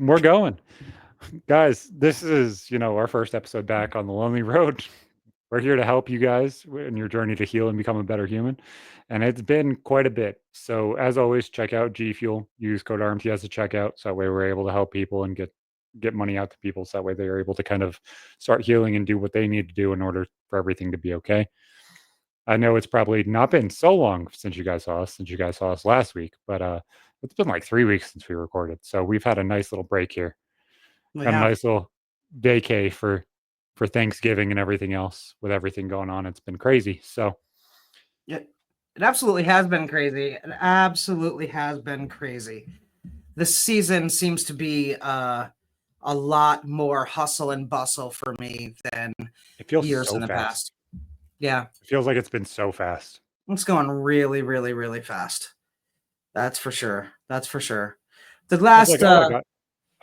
we're going. Guys, this is, our first episode back on the Lonely Road. We're here to help you guys in your journey to heal and become a better human. And it's been quite a bit. So as always, check out G Fuel. Use code RMTS at checkout. So that way we're able to help people and get money out to people. So that way they're able to kind of start healing and do what they need to do in order for everything to be okay. I know it's probably not been so long since you guys saw us last week, but it's been like 3 weeks since we recorded. So we've had a nice little break here. We Had a have. nice little vacay for Thanksgiving and everything else with everything going on. It's been crazy. So It absolutely has been crazy. It absolutely has been crazy. This season seems to be a lot more hustle and bustle for me than it feels years so in the fast. past. Yeah, It feels like it's been so fast. it's going really, really, really fast. That's for sure. That's for sure. The I was last like, oh,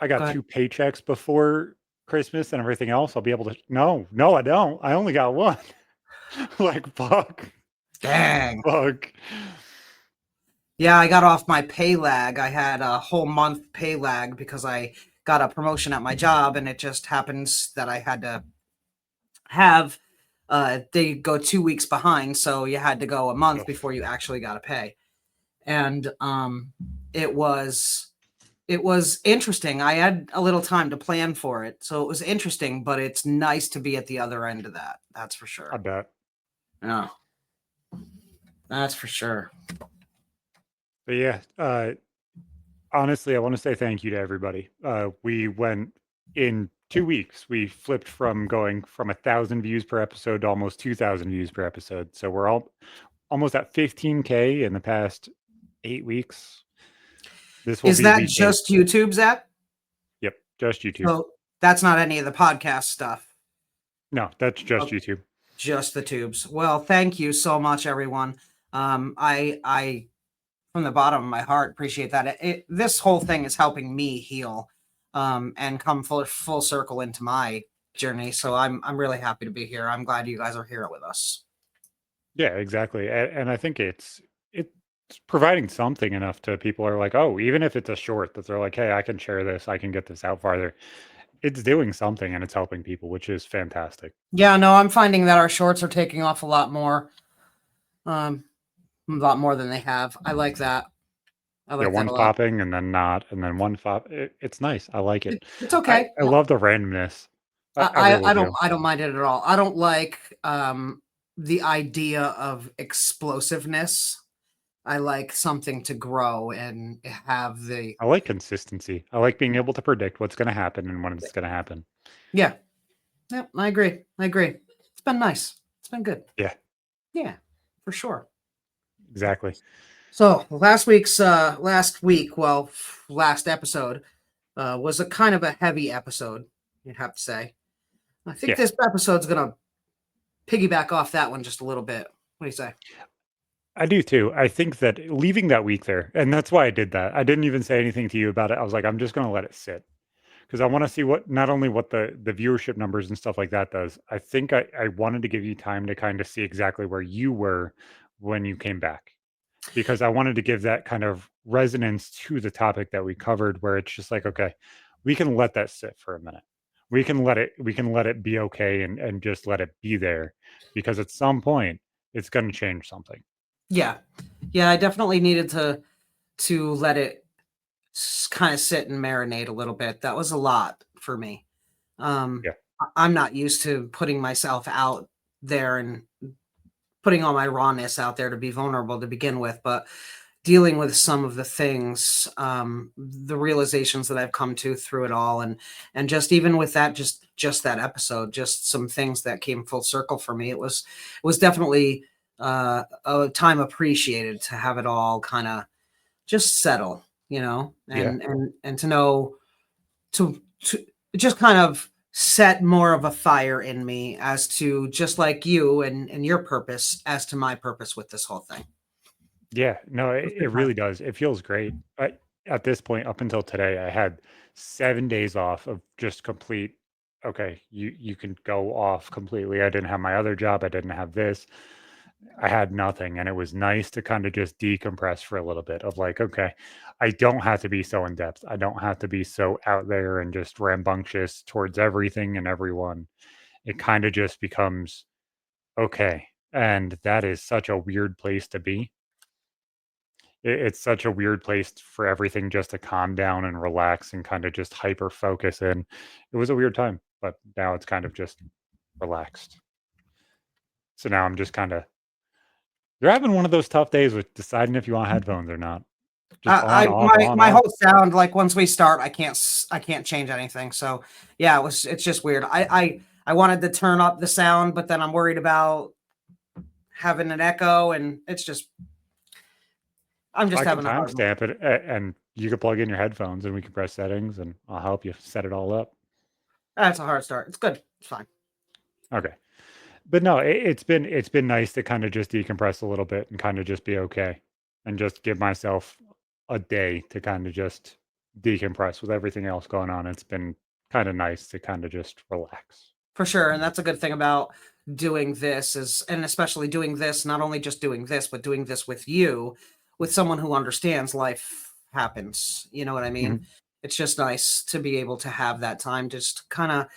I got go ahead. 2 paychecks before Christmas and everything else. I'll be able to no, I don't. I only got one. Like fuck. Dang. Fuck. Yeah, I got off my pay lag. I had a whole month pay lag because I got a promotion at my job, and it just happens that I had to have they go 2 weeks behind, so you had to go a month Ugh. before you actually got to pay. And it was it was interesting. I had a little time to plan for it, so it was interesting, but it's nice to be at the other end of that. That's for I sure. bet. Yeah, that's for sure. But yeah, honestly, I want to say thank you to everybody. We went in 2 weeks. We flipped from going from 1,000 views per episode to almost 2,000 views per episode. So we're almost at 15K in the past 8 weeks. This will Is be that week 8. just YouTube, Zach? Yep, just YouTube. So that's not any of the podcast stuff. No, that's just Oh, YouTube. just the tubes. Well, thank you so much, everyone. I from the bottom of my heart appreciate that. This whole thing is helping me heal, and come full circle into my journey. So I'm really happy to be here. I'm glad you guys are here with us. Yeah, exactly. And I think it's providing something enough to people who are like, oh, even if it's a short that they're like, hey, I can share this, I can get this out farther. It's doing something and it's helping people, which is fantastic. Yeah, no, I'm finding that our shorts are taking off um, a lot more than they have. I like that. I Yeah, like that a one's lot. popping and then not, and then one pop. It's nice. I like it. It's I, okay. I love the randomness. I really do. I don't mind it at all. I don't like the idea of explosiveness. I like something to grow and have the I like consistency. I like being able to predict what's going to happen and when it's going to happen. yeah. Yep, I agree. I agree. It's been nice. It's been good. Yeah, Yeah, for sure. exactly. So last episode was a kind of a heavy episode, you'd have to say. I think Yeah, this episode's gonna piggyback off that one just a little bit. What do you say? I do too. I think that leaving that week there, and that's why I did that. I didn't even say anything to you about it. I was like, I'm just going to let it sit because I want to see what not only what the viewership numbers and stuff like that does. I think I wanted to give you time to kind of see exactly where you were when you came back because I wanted to give that kind of resonance to the topic that we covered where it's just like, okay, we can let that sit for a minute. We can let it be okay and just let it be there because at some point it's going to change something. Yeah, yeah. I definitely needed to let it kind of sit and marinate a little bit. That was a lot for me. Yeah. I'm not used to putting myself out there and putting all my rawness out there to be vulnerable to begin with, but dealing with some of the things, the realizations that I've come to through it all, and just even with that, just that episode, just some things that came full circle for me. It was definitely a time appreciated to have it all kind of just settle, Yeah. and to know to just kind of set more of a fire in me as to just like you and your purpose as to my purpose with this whole thing. Yeah, no, It's it good time. really does. It feels great. At this point, up until today, I had 7 days off of just complete. Okay, you can go off completely. I didn't have my other job. I didn't have this. I had nothing, and it was nice to kind of just decompress for a little bit of like, okay, I don't have to be so in depth. I don't have to be so out there and just rambunctious towards everything and everyone. It kind of just becomes okay. And that is such a weird place to be. It's such a weird place for everything just to calm down and relax and kind of just hyper focus in. It was a weird time, but now it's kind of just relaxed. So now I'm just kind of you're having one of those tough days with deciding if you want headphones or not. Just on, I off, my on, my off. whole sound, like, once we start, I can't change anything. So yeah, it's just weird. I wanted to turn up the sound, but then I'm worried about having an echo, and I'm just I can having a hard one. timestamp it and you can plug in your headphones and we can press settings and I'll help you set it all up. That's a hard start. It's good. It's fine. Okay. But no, it's been nice to kind of just decompress a little bit and kind of just be okay and just give myself a day to kind of just decompress with everything else going on. It's been kind of nice to kind of just relax. For sure, and that's a good thing about doing this is, and especially doing this, not only just doing this, but doing this with you, with someone who understands life happens. You know what I mean? Mhm. It's just nice to be able to have that time, just kind of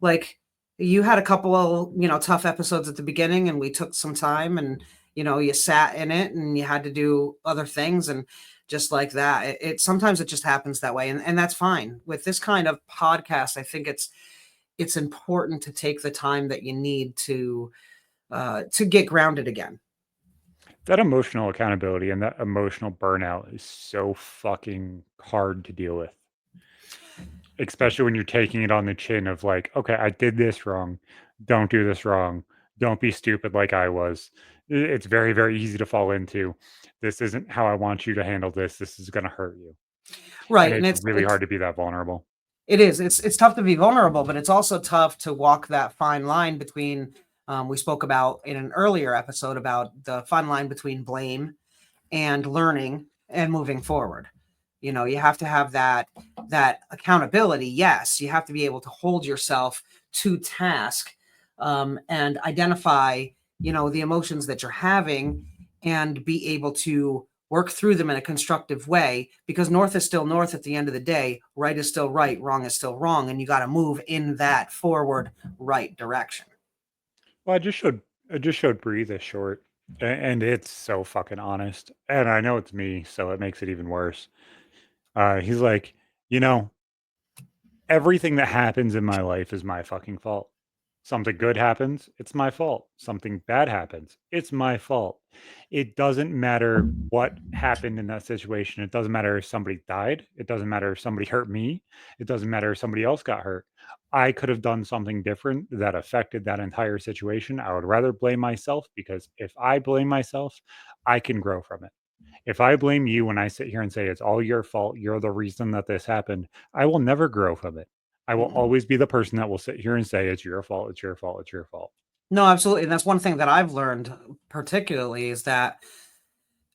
like you had a couple of, tough episodes at the beginning, and we took some time, and you sat in it and you had to do other things, and just like that, it sometimes it just happens that way, and that's fine. With this kind of podcast, I think it's important to take the time that you need to get grounded again. That emotional accountability and that emotional burnout is so fucking hard to deal with. Especially when you're taking it on the chin of like, okay, I did this wrong. Don't do this wrong. Don't be stupid like I was. It's very, very easy to fall into. This isn't how I want you to handle this. This is going to hurt you. And Right, and it's really hard to be that vulnerable. it's tough to be vulnerable, but it's also tough to walk that fine line between, we spoke about in an earlier episode about the fine line between blame and learning and moving forward. You have to have that accountability. Yes, you have to be able to hold yourself to task, and identify, the emotions that you're having, and be able to work through them in a constructive way, because north is still north at the end of the day, right is still right, wrong is still wrong, and you got to move in that forward right direction. Well, I just showed Breathe a short and it's so fucking honest. And I know it's me, so it makes it even worse. He's like, you know, everything that happens in my life is my fucking fault. Something good happens, it's my fault. Something bad happens, it's my fault. It doesn't matter what happened in that situation. It doesn't matter if somebody died. It doesn't matter if somebody hurt me. It doesn't matter if somebody else got hurt. I could have done something different that affected that entire situation. I would rather blame myself because if I blame myself, I can grow from it. If I blame you when I sit here and say it's all your fault, you're the reason that this happened, I will never grow from it. I will always be the person that will sit here and say it's your fault, it's your fault, it's your fault. No, absolutely, and that's one thing that I've learned particularly is that,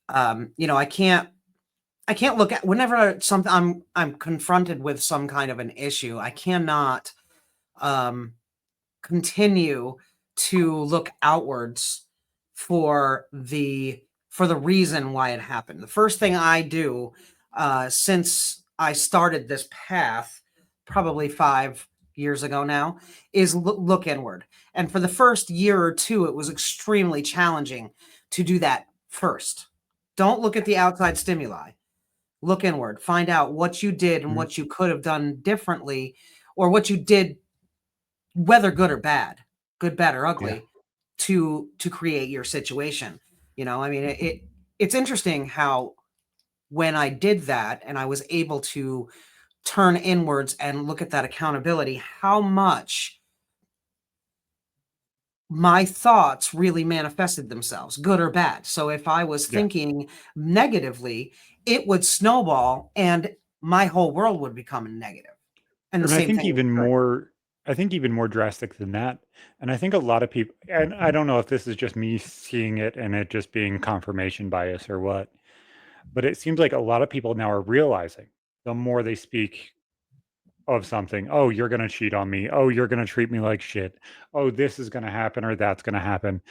I can't look at whenever something I'm confronted with some kind of an issue. I cannot um, continue to look outwards for the reason why it happened. The first thing I do, since I started this path, probably 5 years ago now, is look inward. And for the first year or two, it was extremely challenging to do that first. Don't look at the outside stimuli, look inward, find out what you did and Mhm. what you could have done differently, or what you did, whether good or bad, good, bad, or Yeah. ugly, to create your situation. I mean, it's interesting how when I did that and I was able to turn inwards and look at that accountability, how much my thoughts really manifested themselves, good or bad. So if I was Yeah. thinking negatively, it would snowball and my whole world would become negative. And the And I same think thing with even good. more I think even more drastic than that. And I think a lot of people and I don't know if this is just me seeing it and it just being confirmation bias or what, but it seems like a lot of people now are realizing the more they speak of something. Oh, you're going to cheat on me. Oh, you're going to treat me like shit. Oh, this is going to happen or that's going to happen.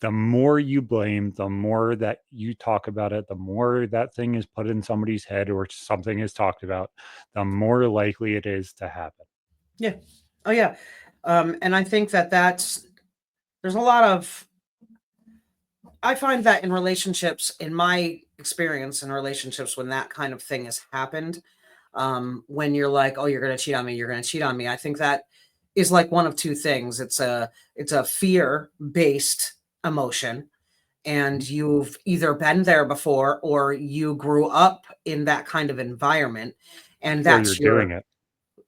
The more you blame, the more that you talk about it, the more that thing is put in somebody's head or something is talked about, the more likely it is to happen. Yeah. Oh yeah. And I think that there's a lot of, I find that in relationships, in my experience in relationships, when that kind of thing has happened, when you're like, oh, you're going to cheat on me, you're going to cheat on me. I think that is like one of two things. It's a fear based emotion, and you've either been there before or you grew up in that kind of environment, and Or you're doing it.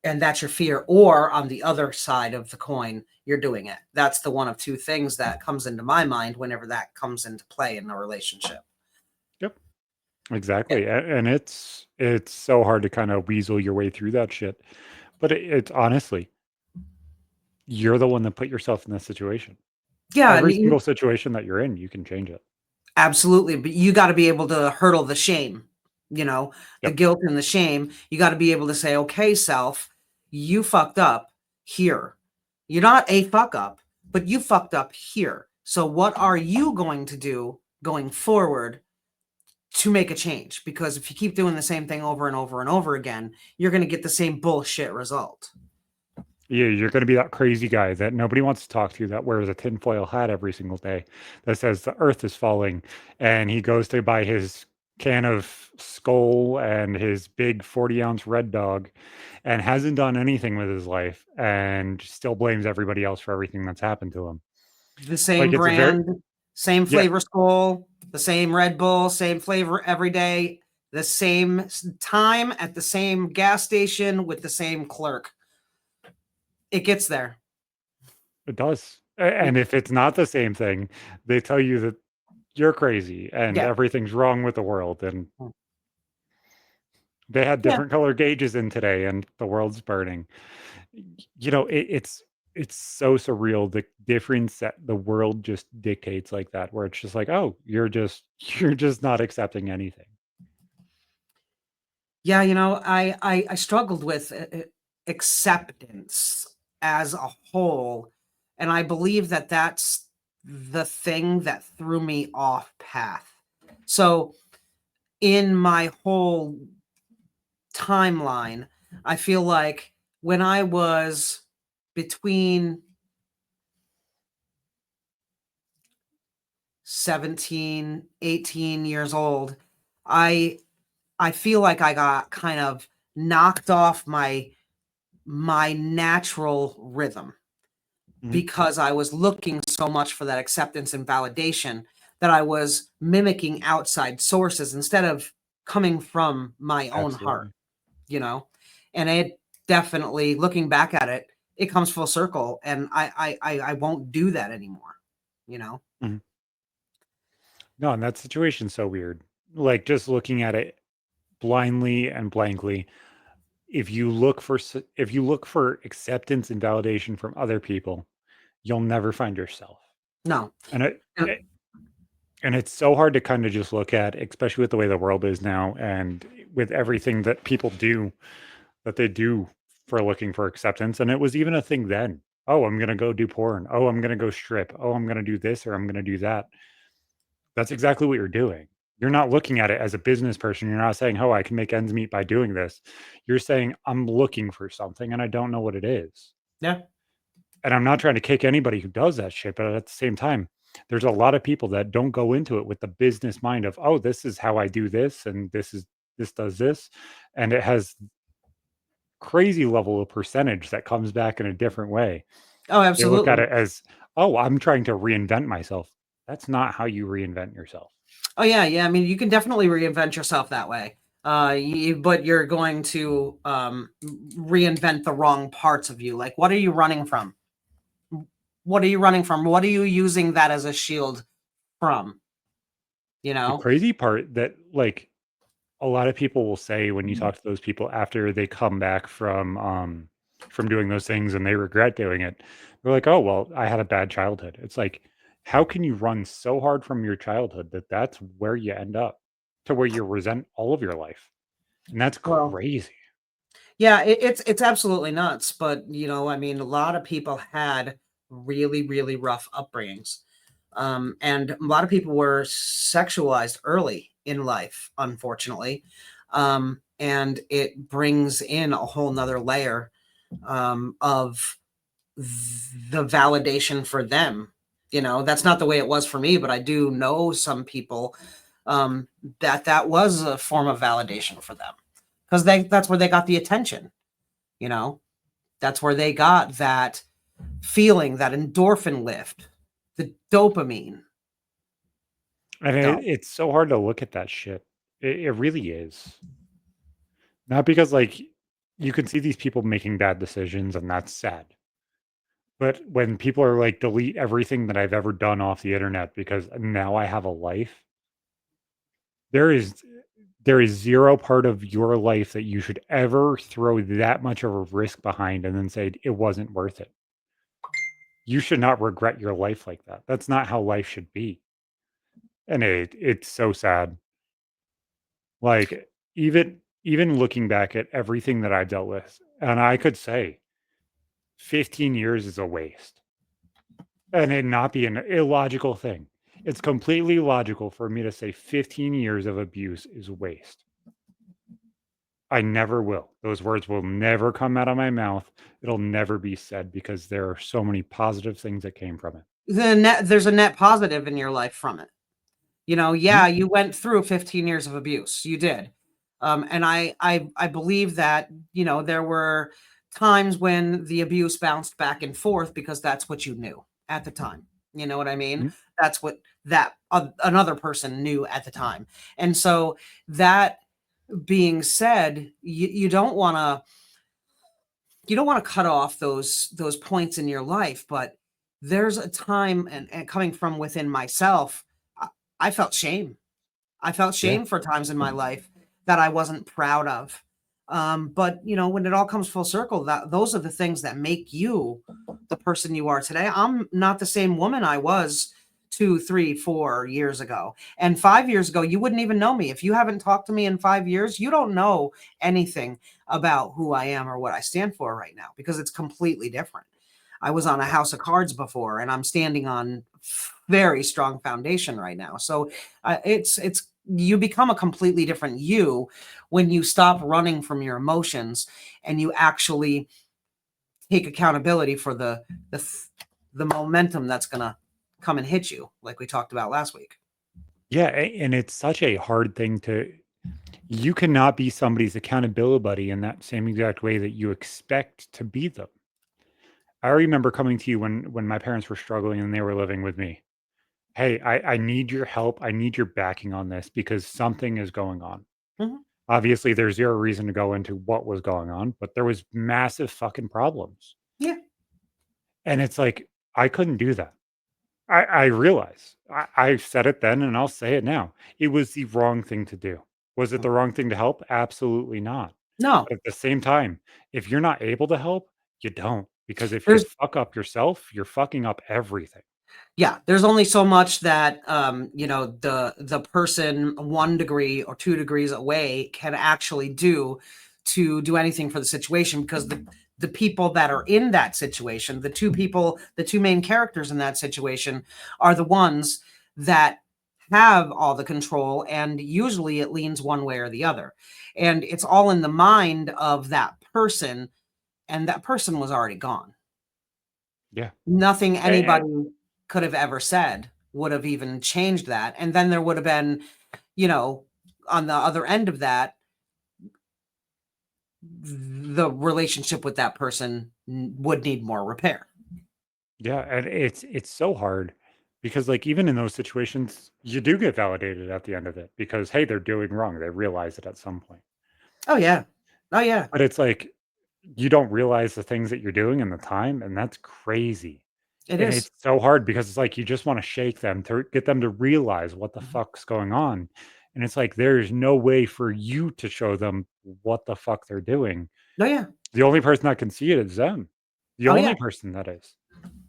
that's your fear. Or on the other side of the coin, you're doing it. That's the one of two things that comes into my mind whenever that comes into play in a relationship. Yep. Yeah, Exactly. And it's so hard to kind of weasel your way through that shit. But it's honestly, you're the one that put yourself in this situation. yeah, and Every single situation that you're in, you can change it. absolutely. But you got to be able to hurdle the shame, the Yep. guilt and the shame. You got to be able to say, okay, self, you fucked up here. You're not a fuck up, but you fucked up here. So what are you going to do going forward to make a change? Because if you keep doing the same thing over and over and over again, you're going to get the same bullshit result. Yeah, you're going to be that crazy guy that nobody wants to talk to that wears a tinfoil hat every single day that says the earth is falling. And he goes to buy his can of Skull and his big 40-ounce Red Dog and hasn't done anything with his life and still blames everybody else for everything that's happened to him. The Like same it's a very, brand, same yeah, flavor Skull, the same Red Bull, same flavor every day, the same time at the same gas station with the same clerk. It gets there. it does. And if it's not the same thing, they tell you that you're crazy and Yeah. everything's wrong with the world. And they had Yeah. different color gauges in today and the world's burning. It's so surreal the difference that the world just dictates like that, where it's just like, oh, you're just not accepting anything. Yeah, I struggled with acceptance as a whole, and I believe that that's the thing that threw me off path. So, in my whole timeline, I feel like when I was between 17, 18 years old, I I feel like I got kind of knocked off my natural rhythm Mhm. because I was looking so much for that acceptance and validation that I was mimicking outside sources instead of coming from my own heart, Absolutely. you know? And it definitely, looking back at it, it comes full circle, and I won't do that anymore, you know? Mhm. No, and that situation's so weird. Like just looking at it blindly and blankly, if you look for acceptance and validation from other people, you'll never find yourself. No. And it, And it and it's so hard to kind of just look at, especially with the way the world is now and with everything that people do that they do for looking for acceptance. And it was even a thing then. Oh, I'm going to go do porn. Oh, I'm going to go strip. Oh, I'm going to do this or I'm going to do that. That's exactly what you're doing. You're not looking at it as a business person. You're not saying, oh, I can make ends meet by doing this. You're saying, I'm looking for something and I don't know what it is. yeah. And I'm not trying to kick anybody who does that shit, but at the same time, there's a lot of people that don't go into it with the business mind of, oh, this is how I do this and this does this. And it has crazy level of percentage that comes back in a different way. Oh, They look at absolutely. it as, oh, I'm trying to reinvent myself. That's not how you reinvent yourself. Oh yeah, yeah. I mean, you can definitely reinvent yourself that way. But you're going to reinvent the wrong parts of you. Like, what are you running from? What are you running from? What are you using that as a shield from? You The know? crazy part that like a lot of people will say when you talk to those people after they come back from doing those things and they regret doing it, they're like, "Oh, well, I had a bad childhood." It's like, how can you run so hard from your childhood that that's where you end up to where you resent all of your life? And that's Well, crazy. yeah, it's absolutely nuts. But I mean, a lot of people had really, really rough upbringings. And a lot of people were sexualized early in life, unfortunately. And it brings in a whole nother layer of the validation for them. That's not the way it was for me, but I do know some people um, that was a form of validation for them, because that's where they got the attention. You know, that's where they got that feeling, that endorphin lift, the dopamine. And So it's so hard to look at that shit. It really is. Not because like you can see these people making bad decisions and that's sad. But when people are like delete everything that I've ever done off the internet because now I have a life, there is there is zero part of your life that you should ever throw that much of a risk behind and then say it wasn't worth it. You should not regret your life like that. That's not how life should be. And it's so sad. Like even looking back at everything that I've dealt with, and I could say 15 years is a waste. And it not be an illogical thing. It's completely logical for me to say 15 years of abuse is waste. I never will. Those words will never come out of my mouth. It'll never be said because there are so many positive things that came from it. there's a net positive in your life from it. Mhm. Yeah, you went through 15 years of abuse. You did. And I believe that, there were times when the abuse bounced back and forth because that's what you knew at the time. You know what I mean? Mhm. That's what that another person knew at the time. And so, that being said, you don't want to cut off those points in your life, but there's a time, and coming from within myself, I, I felt shame. I felt Yeah. shame for times in my life that I wasn't proud of. But when it all comes full circle, that those are the things that make you the person you are today. I'm not the same woman I was 2, 3, 4 years ago. And 5 years ago, you wouldn't even know me. If you haven't talked to me in 5 years, you don't know anything about who I am or what I stand for right now, because it's completely different. I was on a house of cards before, and I'm standing on very strong foundation right now. So it's you become a completely different you when you stop running from your emotions and you actually take accountability for the momentum that's gonna come and hit you, like we talked about last week. Yeah. And it's such a hard thing to, you cannot be somebody's accountability buddy in that same exact way that you expect to be them. I remember coming to you when my parents were struggling and they were living with me. Hey, I need your help. I need your backing on this because something is going on. Mhm. Obviously, there's zero reason to go into what was going on, but there was massive fucking problems. Yeah. And it's like, I couldn't do that. I realize I said it then and I'll say it now. It was the wrong thing to do. Was it the wrong thing to help? Absolutely not. No, But at the same time, if you're not able to help, you don't. Because if you there's fuck up yourself, you're fucking up everything. yeah, there's only so much that the person 1 degree or 2 degrees away can actually do to do anything for the situation, because the people that are in that situation, the two main characters in that situation, are the ones that have all the control, and usually it leans one way or the other. And it's all in the mind of that person, and that person was already gone. Yeah. Nothing A- anybody could have ever said would have even changed that, and then there would have been, you know, on the other end of that, the relationship with that person would need more repair. Yeah, and it's so hard because like even in those situations, you do get validated at the end of it because hey, they're doing wrong. They realize it at some point. Oh, yeah. Oh, yeah. But it's like you don't realize the things that you're doing in the time, and that's crazy. It And is. it's so hard because it's like you just want to shake them to get them to realize what the Mhm. fuck's going on. And it's like there's no way for you to show them what the fuck they're doing. Oh, yeah. The only person that can see it is them. The Oh, yeah. only person that is.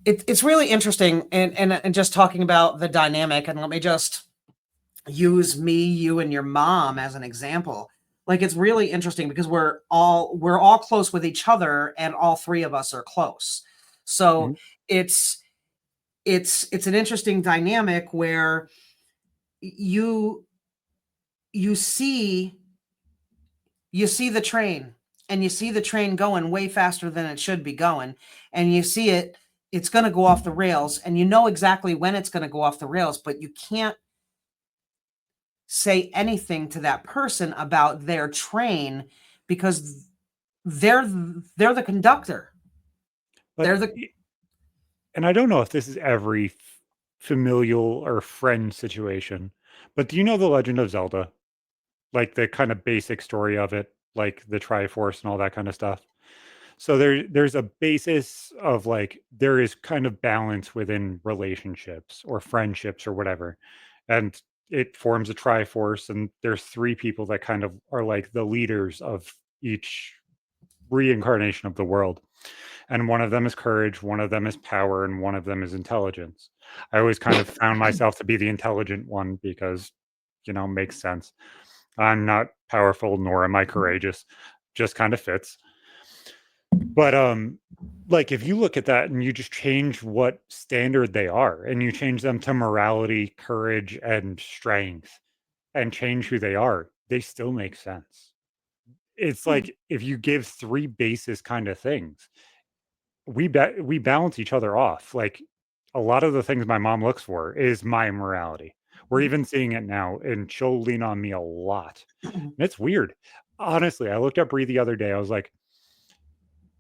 It's really interesting, and just talking about the dynamic, and let me just use me, you, and your mom as an example. Like, it's really interesting because we're all close with each other, and all three of us are close. So Mhm. it's it's an interesting dynamic where you you see you see the train, and you see the train going way faster than it should be going, and you see it's going to go off the rails, and you know exactly when it's going to go off the rails, but you can't say anything to that person about their train because they're the conductor. But They're the and I don't know if this is every familial or friend situation, but do you know the Legend of Zelda? Like the kind of basic story of it, like the Triforce and all that kind of stuff. So there's a basis of like there is kind of balance within relationships or friendships or whatever. And it forms a Triforce, and there's three people that kind of are like the leaders of each reincarnation of the world. And one of them is courage, one of them is power, and one of them is intelligence. I always kind of found myself to be the intelligent one because, makes sense. I'm not powerful nor am I courageous. Just kind of fits. But like if you look at that and you just change what standard they are and you change them to morality, courage, and strength and change who they are, they still make sense. It's like if you give three basis kind of things, we balance each other off. Like a lot of the things my mom looks for is my morality. We're even seeing it now, and she'll lean on me a lot. And it's weird. Honestly, I looked up Bree the other day. I was like,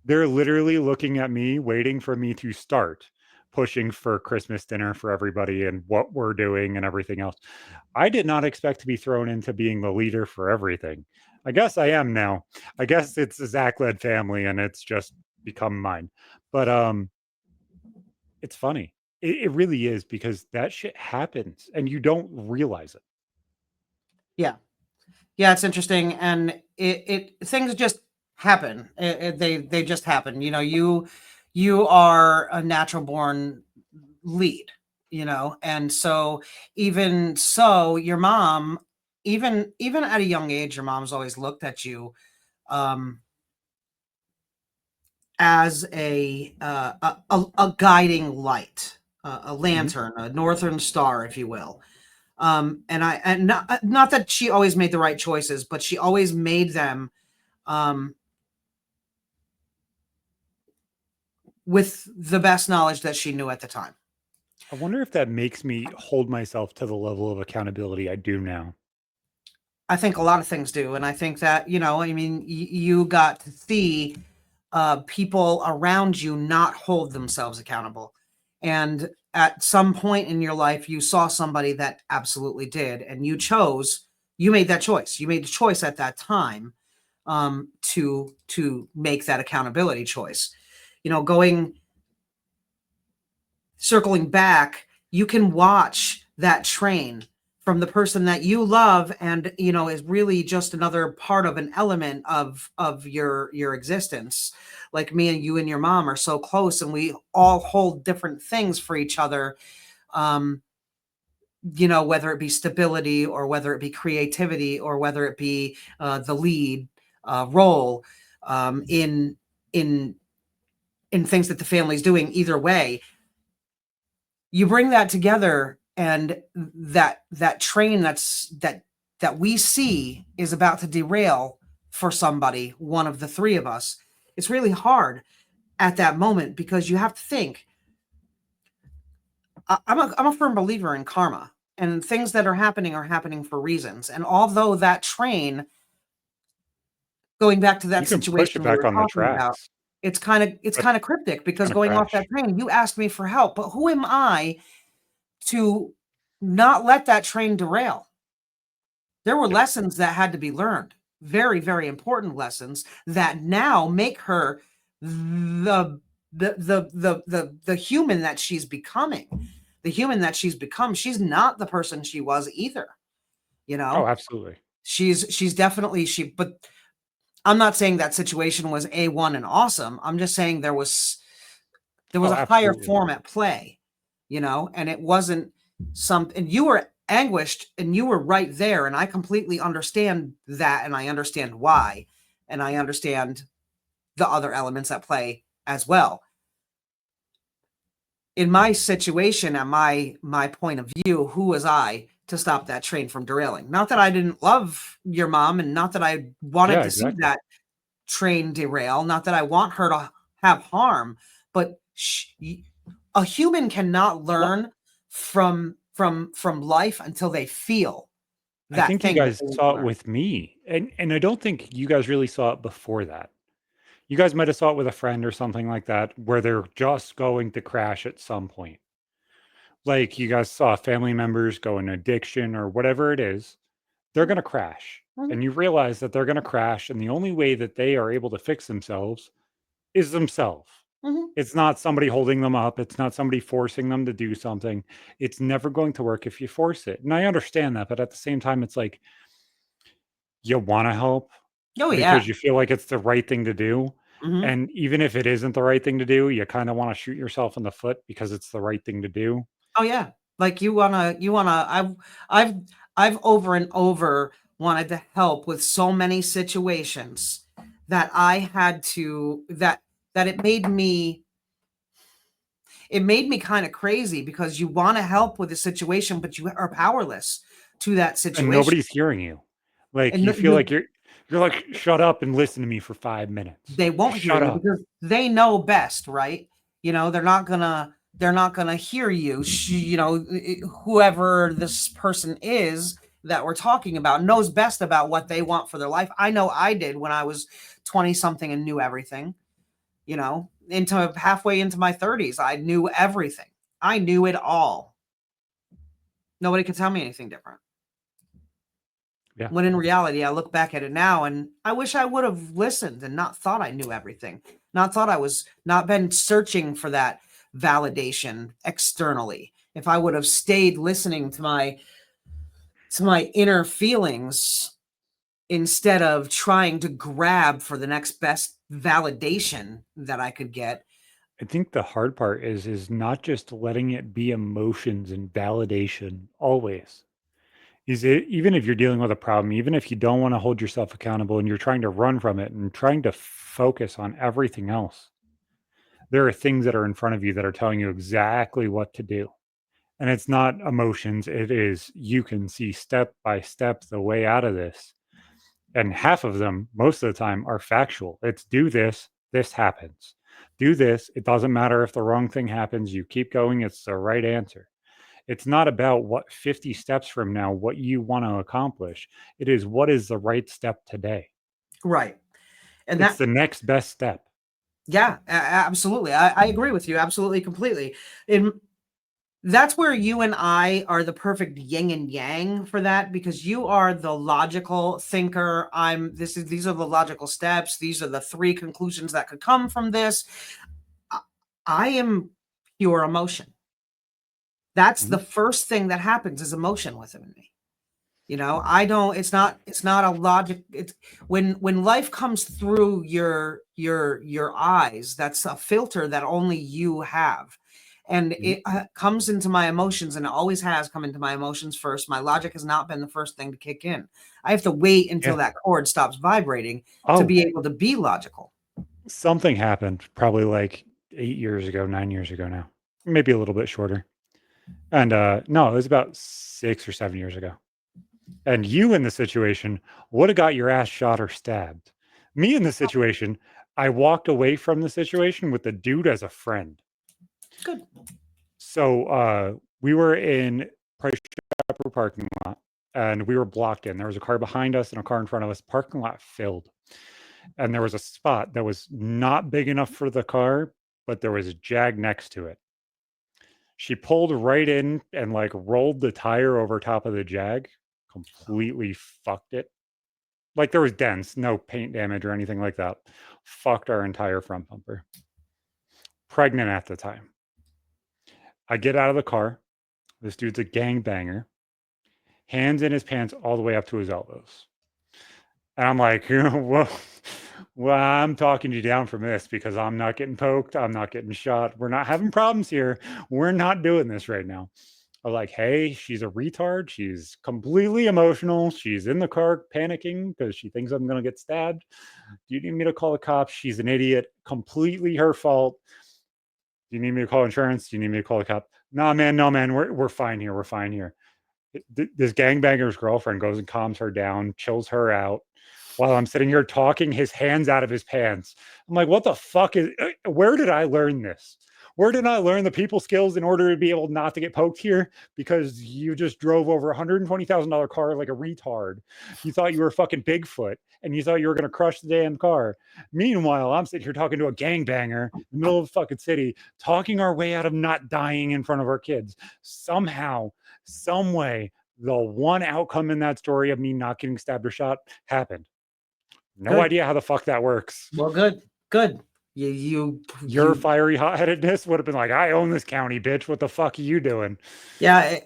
they're literally looking at me, waiting for me to start pushing for Christmas dinner for everybody and what we're doing and everything else. I did not expect to be thrown into being the leader for everything. I guess I am now. I guess it's a Zach led family and it's just become mine. But it's funny. It really is because that shit happens and you don't realize it. Yeah. Yeah, it's interesting, and it things just happen. They just happen. You know, you are a natural born lead. You know, and so even so, your mom, even at a young age, your mom's always looked at you um, as a guiding light, a Mhm. lantern, a northern star, if you will. And not that she always made the right choices, but she always made them um, with the best knowledge that she knew at the time. I wonder if that makes me hold myself to the level of accountability I do now. I think a lot of things do, and I think that I mean, you got to see people around you not hold themselves accountable, and at some point in your life, you saw somebody that absolutely did, and you made that choice. You made the choice at that time to make that accountability choice. You know, circling back, you can watch that train from the person that you love and is really just another part of an element of your existence. Like me and you and your mom are so close, and we all hold different things for each other. um Whether it be stability, or whether it be creativity, or whether it be the lead role in in things that the family's doing. Either way, you bring that together, and that train that we see is about to derail for somebody, one of the three of us. It's really hard at that moment, because you have to think. I'm a firm believer in karma, and things that are happening for reasons. And although that train, going back to You that can push it situation we back were on the talking about, tracks, it's but kind of cryptic, it's because gonna going off that crash. train, you asked me for help, but who am I to not let that train derail? There were Yep. lessons that had to be learned, very, very important lessons that now make her the the human that she's becoming. The human that she's become. She's not the person she was either. You Oh, know, absolutely. she's definitely but I'm not saying that situation was A1 and awesome. I'm just saying there was Oh, a higher absolutely. form at play, and it wasn't and you were anguished, and you were right there, and I completely understand that, and I understand why, and I understand the other elements at play as well. in my situation, at my point of view, who was I to stop that train from derailing? Not that I didn't love your mom, and not that I wanted Yeah, to see exactly. that train derail, not that I want her to have harm, but a human cannot Well, learn from life until they feel I that think you thing that guys they need to saw it learn. with me, and I don't think you guys really saw it before that. You guys might have saw it with a friend or something like that, where they're just going to crash at some point. Like you guys saw family members go in addiction or whatever it is, they're going to crash. Mhm, And you realize that they're going to crash. And the only way that they are able to fix themselves is themselves. mhm. It's not somebody holding them up. It's not somebody forcing them to do something. It's never going to work if you force it. And I understand that. But at the same time, it's like you want to help Oh yeah. because you feel like it's the right thing to do. Mhm. And even if it isn't the right thing to do, you kind of want to shoot yourself in the foot because it's the right thing to do. Oh yeah. Like you wanna I've I've over and over wanted to help with so many situations that I had to that it made me kind of crazy because you want to help with a situation, but you are powerless to that And situation. nobody's hearing you. Like, And you feel like you're like, "Shut up and listen to me for 5 minutes. they Just won't hear shut you up." because they know best, right? They're not gonna hear you. Whoever this person is that we're talking about knows best about what they want for their life. I know I did when I was 20 something and knew everything, into halfway into my 30s. I knew everything. I knew it all. Nobody could tell me anything different. Yeah. When in reality, I look back at it now and I wish I would have listened and not thought I knew everything, not thought I was not been searching for that validation externally. If I would have stayed listening to my inner feelings instead of trying to grab for the next best validation that I could get. I think the hard part is not just letting it be emotions and validation always. Is it even if you're dealing with a problem, even if you don't wanna hold yourself accountable and you're trying to run from it and trying to focus on everything else, there are things that are in front of you that are telling you exactly what to do. And it's not emotions, it is you can see step by step the way out of this. And half of them, most of the time, are factual. It's do this, this happens. Do this, it doesn't matter if the wrong thing happens, you keep going, it's the right answer. It's not about what 50 steps from now, what you want to accomplish. It is what is the right step today. Right. And It's that, the next best step. yeah, absolutely. I agree with you absolutely completely. And that's where you and I are the perfect yin and yang for that, because you are the logical thinker. These are the logical steps. These are the three conclusions that could come from this. I I am pure emotion. That's the Mhm. first thing that happens is emotion within me. I don't it's not a logic. It's when life comes through your eyes, that's a filter that only you have. And Mhm. it comes into my emotions, and it always has come into my emotions first. My logic has not been the first thing to kick in. I have to wait until Yeah. that cord stops vibrating to Oh, be able to be logical. something happened probably like 8 years ago, 9 years ago now, maybe a little bit shorter. And no, it was about 6 or 7 years ago. And you in the situation would have got your ass shot or stabbed. Me in the situation, I walked away from the situation with the dude as a friend. Good. So we were in Price Chopper parking lot and we were blocked in. There was a car behind us and a car in front of us. Parking lot filled. And there was a spot that was not big enough for the car, but there was a jag next to it. She pulled right in and like rolled the tire over top of the jag, completely fucked it. Like there was dents, no paint damage or anything like that. Fucked our entire front bumper. Pregnant at the time. I get out of the car. This dude's a gangbanger. Hands in his pants all the way up to his elbows. And I'm like, well, I'm talking you down from this because I'm not getting poked. I'm not getting shot. We're not having problems here. We're not doing this right now. I was like, hey, she's a retard. She's completely emotional. She's in the car panicking because she thinks I'm going to get stabbed. Do you need me to call the cops? She's an idiot. Completely her fault. Do you need me to call insurance? Do you need me to call the cop? Nah, man, no, man, we're fine here. We're fine here. This gangbanger's girlfriend goes and calms her down, chills her out, while I'm sitting here talking his hands out of his pants. I'm like, what the fuck is? Where did I learn this? Where did I learn the people skills in order to be able not to get poked here? Because you just drove over $120,000 car like a retard. You thought you were fucking Bigfoot, and you thought you were gonna crush the damn car. Meanwhile, I'm sitting here talking to a gangbanger in the middle of the fucking city, talking our way out of not dying in front of our kids. Somehow, some way, the one outcome in that story of me not getting stabbed or shot happened. No Good. idea how the fuck that works. Well, good. Your You. fiery hot-headedness would have been like, I own this county, bitch. What the fuck are you doing? Yeah,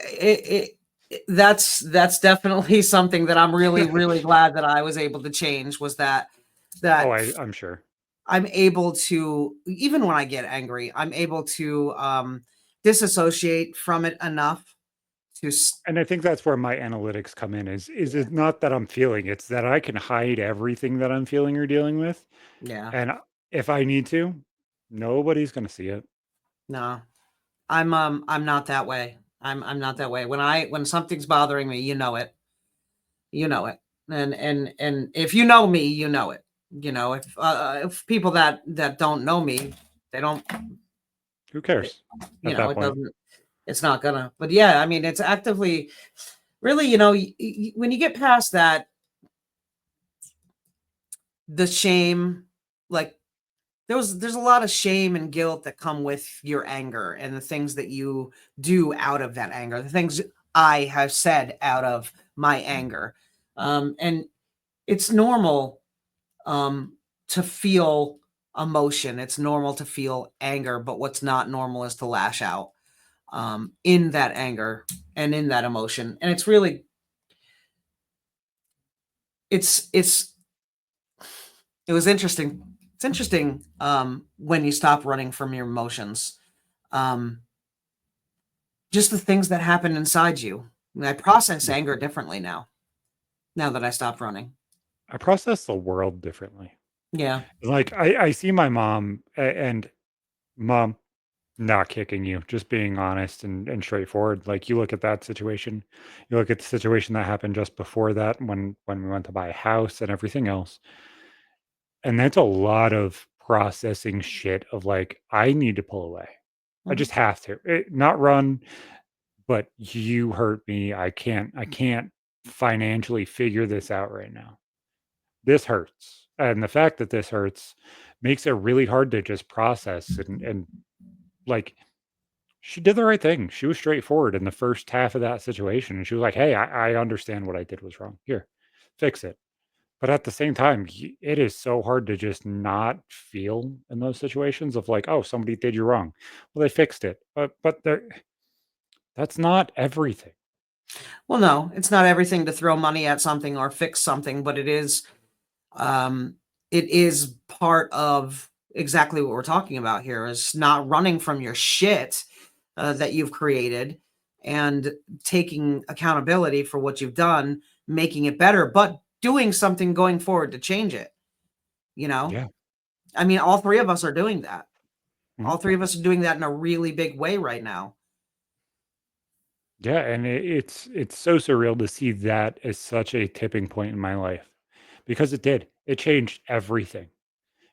that's definitely something that I'm really, really glad that I was able to change. Was that Oh, that I'm sure. I'm able to, even when I get angry, I'm able to disassociate from it enough to And I think that's where my analytics come in is yeah, it's not that I'm feeling, it's that I can hide everything that I'm feeling or dealing with. yeah. And if I need to, nobody's gonna see it. No, I'm not that way. I'm not that way. When something's bothering me, you know it, and if you know me, you know it. If people that don't know me, they don't, Who cares at that it point? doesn't. It's not gonna. But yeah, I mean, it's actively really, when you get past that, the shame, like there's a lot of shame and guilt that come with your anger and the things that you do out of that anger, the things I have said out of my anger. And it's normal to feel emotion. It's normal to feel anger, but what's not normal is to lash out in that anger and in that emotion. And it's really, it's it was interesting. It's interesting when you stop running from your emotions. Um, just the things that happen inside you. And I process Yeah. anger differently now. Now that I stopped running. I process the world differently. Yeah. Like I see my mom and mom not kicking you, just being honest and straightforward. Like you look at that situation, you look at the situation that happened just before that when we went to buy a house and everything else. And that's a lot of processing shit of like, I need to pull away. I Mhm. just have to. Not run, but you hurt me. I can't financially figure this out right now. This hurts. And the fact that this hurts makes it really hard to just process and like she did the right thing. She was straightforward in the first half of that situation. And she was like, hey, I understand what I did was wrong. Here, fix it. But at the same time, it is so hard to just not feel in those situations of like, oh, somebody did you wrong. Well, they fixed it. But that's not everything. Well, no, it's not everything to throw money at something or fix something, but um, it is part of exactly what we're talking about here is not running from your shit that you've created and taking accountability for what you've done, making it better, but doing something going forward to change it. You know, Yeah. I mean, all three of us are doing that. Mhm. All three of us are doing that in a really big way right now. Yeah. And it's so surreal to see that as such a tipping point in my life because it did. It changed everything.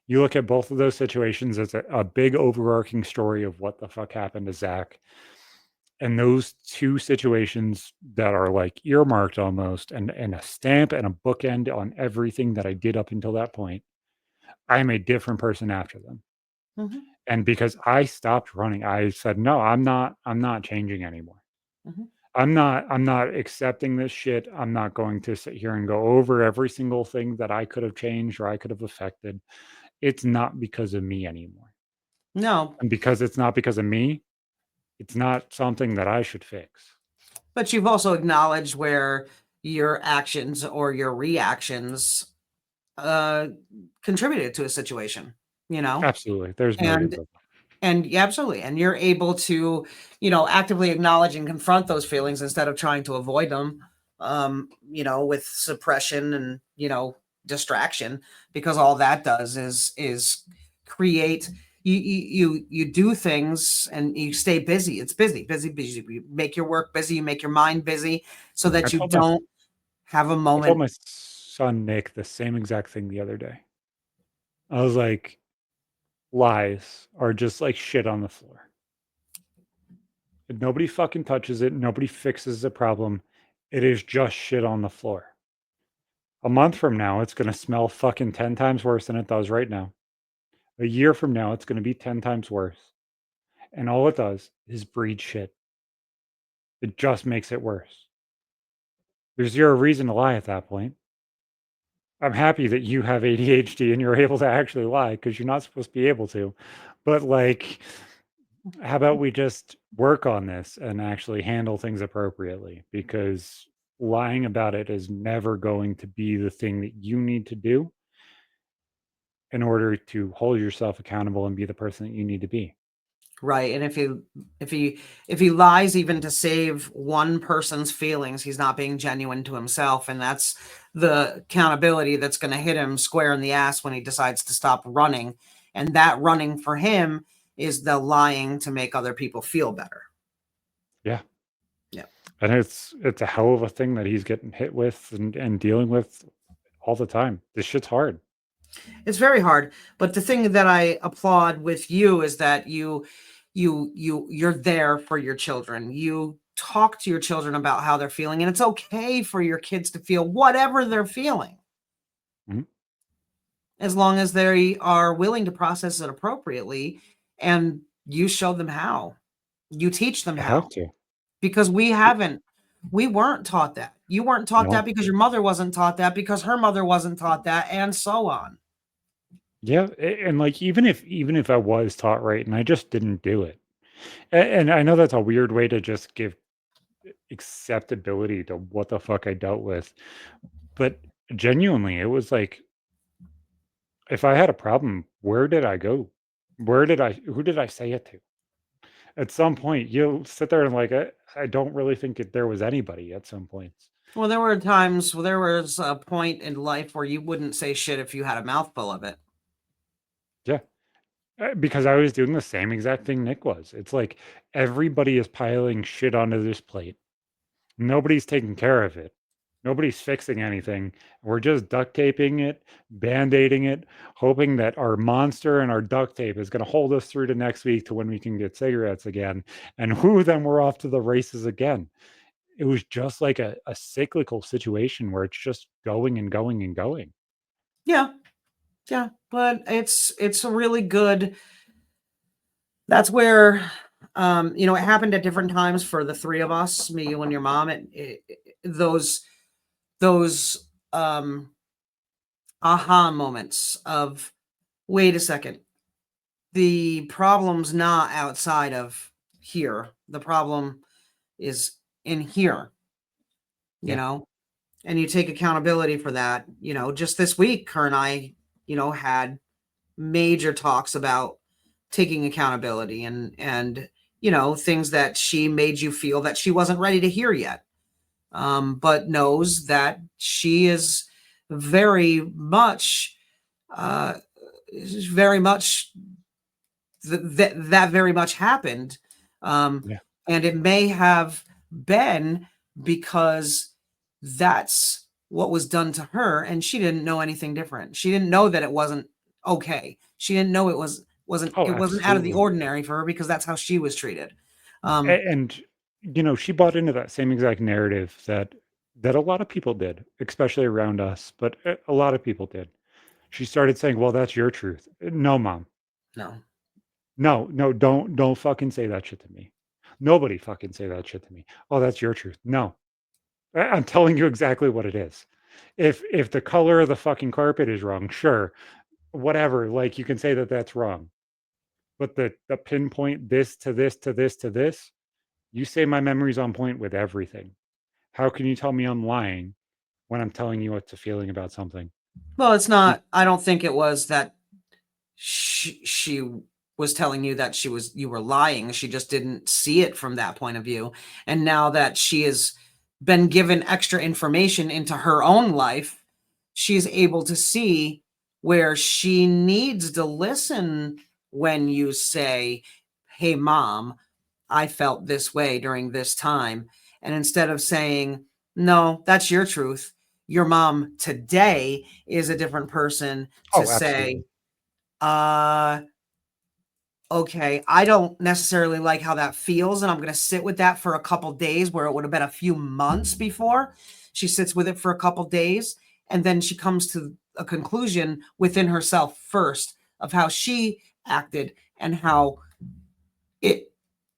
You look at both of those situations as a big overarching story of what the fuck happened to Zach. And those two situations that are like earmarked almost and a stamp and a bookend on everything that I did up until that point, I'm a different person after them. Mhm, And because I stopped running, I said, no, I'm not changing anymore. mhm. I'm not accepting this shit. I'm not going to sit here and go over every single thing that I could have changed or I could have affected. It's not because of me anymore. No, And because it's not because of me, it's not something that I should fix. but you've also acknowledged where your actions or your reactions uh contributed to a situation, you know? Absolutely. There's And millions of them. yeah, absolutely. And you're able to, actively acknowledge and confront those feelings instead of trying to avoid them, with suppression and, distraction, because all that does is create. you do things and you stay busy. It's busy. You make your work busy, you make your mind busy so I that you told my don't have a I told moment. my son Nick the same exact thing the other day. I was like, lies are just like shit on the floor. Nobody fucking touches it. Nobody fixes the problem. It is just shit on the floor. A month from now, it's going to smell fucking 10 times worse than it does right now. A year from now, it's going to be 10 times worse. And all it does is breed shit. It just makes it worse. There's zero reason to lie at that point. I'm happy that you have ADHD and you're able to actually lie because you're not supposed to be able to. But like, how about we just work on this and actually handle things appropriately? Because lying about it is never going to be the thing that you need to do in order to hold yourself accountable and be the person that you need to be. Right. And if he lies even to save one person's feelings, he's not being genuine to himself. And that's the accountability that's going to hit him square in the ass when he decides to stop running. And that running for him is the lying to make other people feel better. Yeah. Yeah. And it's a hell of a thing that he's getting hit with and dealing with all the time. This shit's hard. It's very hard. But the thing that I applaud with you is that you're there for your children. You talk to your children about how they're feeling, and it's okay for your kids to feel whatever they're feeling. Mhm. As long as they are willing to process it appropriately and you show them how. You teach them You have how. to. Because we weren't taught that. You weren't taught that No. because your mother wasn't taught that, because her mother wasn't taught that, and so on. Yeah, and like even if I was taught right and I just didn't do it. And I know that's a weird way to just give acceptability to what the fuck I dealt with, but genuinely, it was like if I had a problem, where did I go? Who did I say it to? At some point, you'll sit there and like, I don't really think there was anybody at some points. Well, there were times, there was a point in life where you wouldn't say shit if you had a mouthful of it. Yeah. Because I was doing the same exact thing Nick was. It's like everybody is piling shit onto this plate. Nobody's taking care of it. Nobody's fixing anything. We're just duct taping it, band-aiding it, hoping that our monster and our duct tape is going to hold us through to next week to when we can get cigarettes again. And whoo, then we're off to the races again. It was just like a cyclical situation where it's just going and going and going. Yeah. Yeah. But it's a really good, that's where it happened at different times for the three of us, me, you, and your mom. Those aha moments of, wait a second, the problem's not outside of here. The problem is in here, you Yeah. know, and you take accountability for that. Just this week, her and I, had major talks about taking accountability and things that she made you feel that she wasn't ready to hear yet, but knows that she is very much uh very much that very much happened. um Yeah. and it may have been because that's what was done to her, and she didn't know anything different. She didn't know that it wasn't okay. She didn't know Oh, it wasn't out of the absolutely. ordinary for her, because that's how she was treated. um And she bought into that same exact narrative that a lot of people did, especially around us, but a lot of people did. She started saying, "Well, that's your truth." No, mom. no. No, no, don't fucking say that shit to me. Nobody fucking say that shit to me. Oh, that's your truth. No. I'm telling you exactly what it is. If the color of the fucking carpet is wrong, sure, whatever, like you can say that that's wrong. But the pinpoint this to this to this to this, you say my memory's on point with everything. How can you tell me I'm lying when I'm telling you what's a feeling about something? Well, it's You not, I don't think it was that she was telling you that you were lying. She just didn't see it from that point of view. And now that she has been given extra information into her own life, she's able to see where she needs to listen when you say, hey, mom, I felt this way during this time. And instead of saying, no, that's your truth, your mom today is a different person, to Oh, say, absolutely. okay, I don't necessarily like how that feels, and I'm going to sit with that for a couple days, where it would have been a few months before. She sits with it for a couple days, and then she comes to a conclusion within herself first of how she acted and how it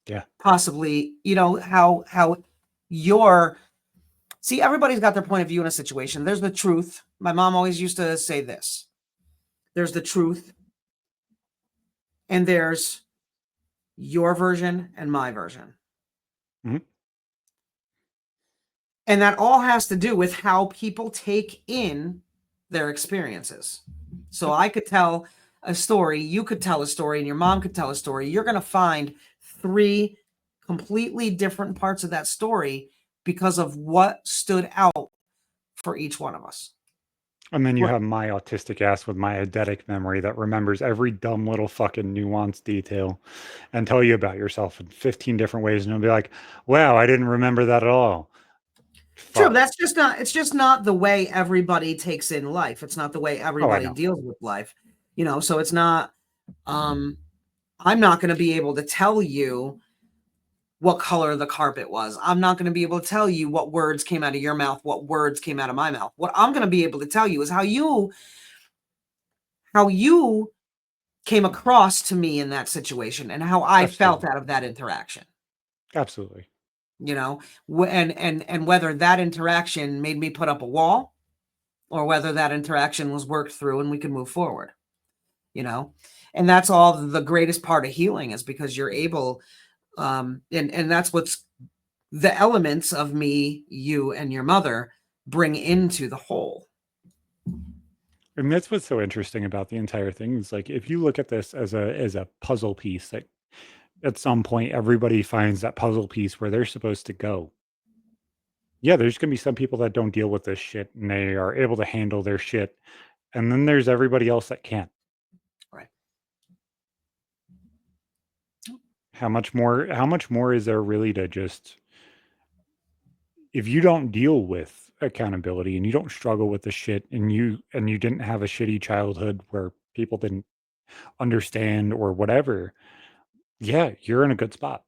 Yeah. possibly, how your see, everybody's got their point of view in a situation. There's the truth. My mom always used to say this. There's the truth, and there's your version and my version. Mhm. And that all has to do with how people take in their experiences. So Yep. I could tell a story, you could tell a story, and your mom could tell a story. You're going to find three completely different parts of that story because of what stood out for each one of us. And then you What- have my autistic ass with my eidetic memory that remembers every dumb little fucking nuanced detail and tell you about yourself in 15 different ways. And you'll be like, wow, I didn't remember that at all. True, Fuck. that's just not it's just not the way everybody takes in life. It's not the way Oh, I everybody know. deals with life. So it's not um I'm not going to be able to tell you what color the carpet was. I'm not going to be able to tell you what words came out of your mouth, what words came out of my mouth. What I'm going to be able to tell you is how you came across to me in that situation and how I felt Absolutely. out of that interaction. Absolutely. And whether that interaction made me put up a wall or whether that interaction was worked through and we could move forward. you know and that's all the greatest part of healing, is because you're able, and that's what's the elements of me, you, and your mother bring into the whole. And that's what's so interesting about the entire thing is like if you look at this as a puzzle piece that at some point everybody finds that puzzle piece where they're supposed to go. Yeah, there's gonna be some people that don't deal with this shit and they are able to handle their shit. And then there's everybody else that can't. Right. How much more is there really to just if you don't deal with accountability and you don't struggle with the shit and you didn't have a shitty childhood where people didn't understand or whatever, yeah, you're in a good spot.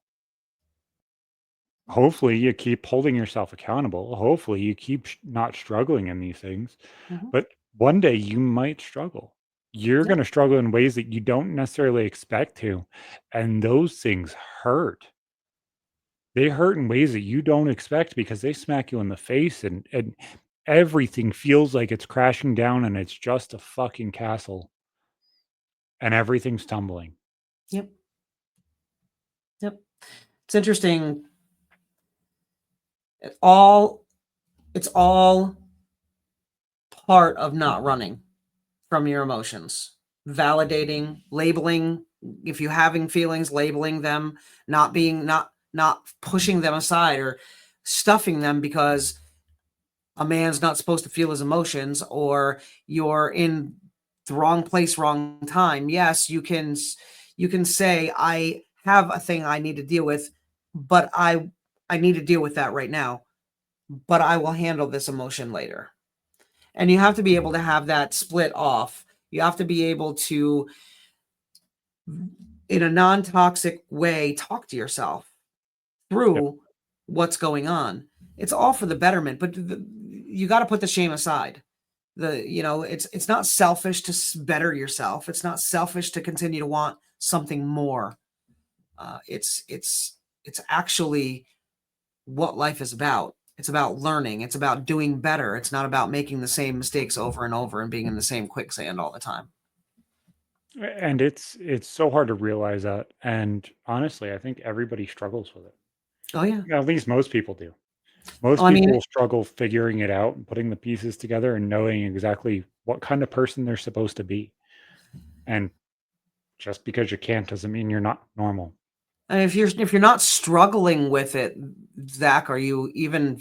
Hopefully you keep holding yourself accountable. Hopefully you keep not struggling in these things. Mhm. But one day you might struggle. You're Yeah. going to struggle in ways that you don't necessarily expect to. And those things hurt. They hurt in ways that you don't expect because they smack you in the face and everything feels like it's crashing down and it's just a fucking castle and everything's tumbling. Yep. Yep. It's interesting. It all it's all part of not running from your emotions. Validating, labeling, if you're having feelings, labeling them, not pushing them aside or stuffing them because a man's not supposed to feel his emotions, or you're in the wrong place, wrong time. Yes, you can say, I have a thing I need to deal with, but I need to deal with that right now, but I will handle this emotion later. And you have to be able to have that split off. You have to be able to, in a non-toxic way, talk to yourself Yep. through what's going on. It's all for the betterment, but you got to put the shame aside. It's not selfish to better yourself. It's not selfish to continue to want something more. It's actually what life is about. It's about learning. It's about doing better. It's not about making the same mistakes over and over and being in the same quicksand all the time. And it's so hard to realize that. And honestly, I think everybody struggles with it. Oh yeah. At least most people do. Well, Most I mean, people struggle figuring it out and putting the pieces together and knowing exactly what kind of person they're supposed to be. And just because you can't doesn't mean you're not normal. if you're not struggling with it, Zach, are you even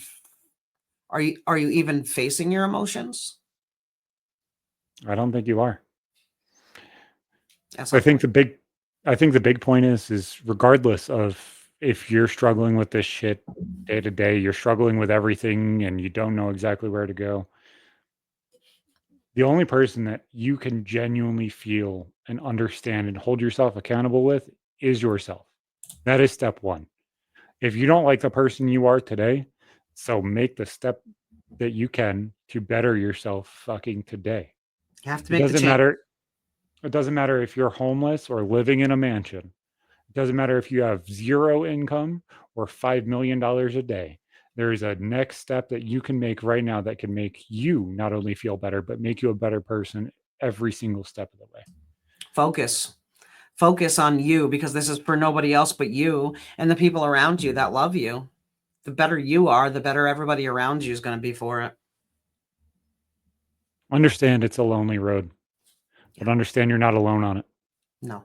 facing your emotions I don't think you are. at I some think point? the big I think the big point is regardless of if you're struggling with this shit day to day, you're struggling with everything and you don't know exactly where to go. The only person that you can genuinely feel and understand and hold yourself accountable with is yourself. That is step one. If you don't like the person you are today, so make the step that you can to better yourself fucking today. You have to It make the doesn't change. matter. It doesn't matter if you're homeless or living in a mansion. It doesn't matter if you have zero income or $5 million a day. There's a next step that you can make right now that can make you not only feel better, but make you a better person every single step of the way. Focus on you, because this is for nobody else but you and the people around you that love you. The better you are, the better everybody around you is going to be for it. Understand it's a lonely road, but Yeah. understand you're not alone on it. No.